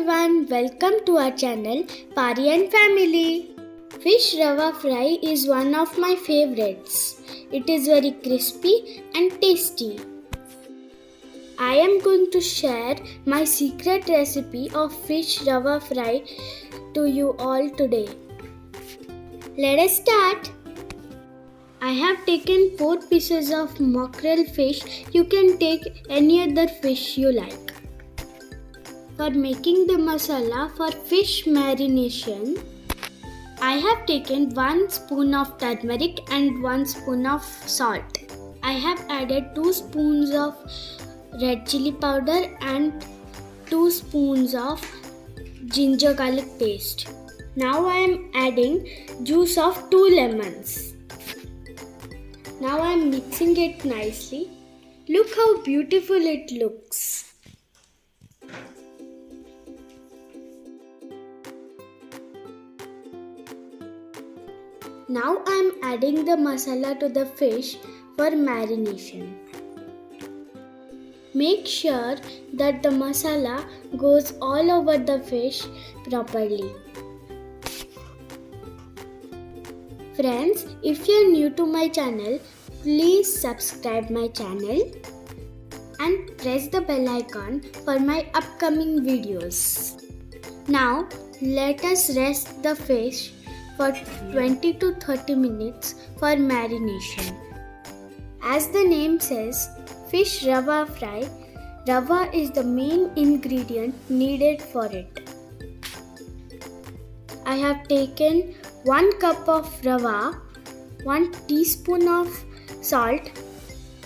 everyone, welcome to our channel Pari and Family. Fish Rava Fry is one of my favorites. It is very crispy and tasty. I am going to share my secret recipe of fish Rava Fry to you all today. Let us start. I have taken 4 pieces of mackerel fish. You can take any other fish you like. For making the masala for fish marination, I have taken 1 spoon of turmeric and 1 spoon of salt. I have added 2 spoons of red chilli powder and 2 spoons of ginger garlic paste. Now I am adding juice of 2 lemons. Now I am mixing it nicely. Look how beautiful it looks. Now I am adding the masala to the fish for marination. Make sure that the masala goes all over the fish properly. Friends, if you are new to my channel, please subscribe my channel and press the bell icon for my upcoming videos. Now let us rest the fish for 20 to 30 minutes for marination. As the name says, fish rava fry, rava is the main ingredient needed for it. I have taken 1 cup of rava, 1 teaspoon of salt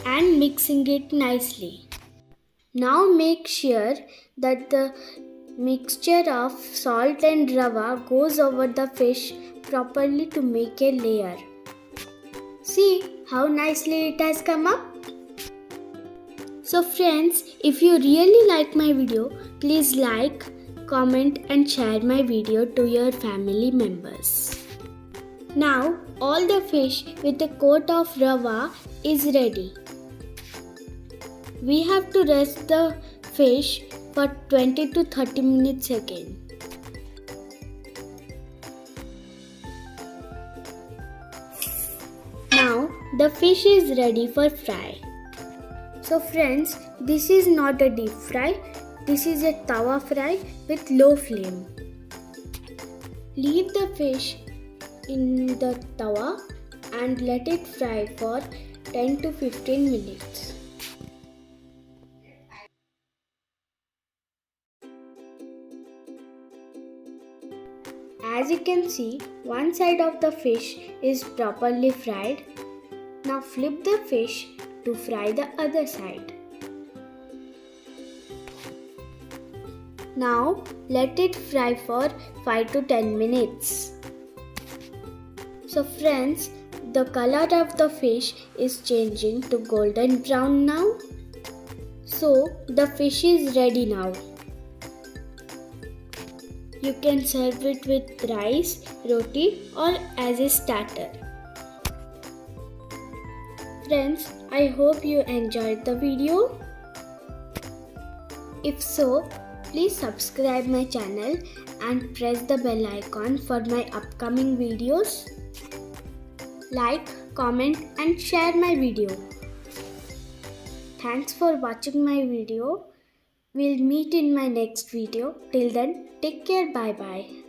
and mixing it nicely. Now make sure that the mixture of salt and rava goes over the fish properly to make a layer. See how nicely it has come up? So friends, if you really like my video, please like, comment and share my video to your family members. Now all the fish with a coat of rava is ready. We have to rest the fish for 20 to 30 minutes again. Now the fish is ready for fry. So friends, this is not a deep fry. This is a tawa fry with low flame. Leave the fish in the tawa and let it fry for 10 to 15 minutes. As you can see, one side of the fish is properly fried. Now flip the fish to fry the other side. Now let it fry for 5 to 10 minutes. So friends, the color of the fish is changing to golden brown now. So the fish is ready now. You can serve it with rice, roti or as a starter. Friends, I hope you enjoyed the video. If so, please subscribe my channel and press the bell icon for my upcoming videos. Like, comment and share my video. Thanks for watching my video. We'll meet in my next video. Till then, take care. Bye bye.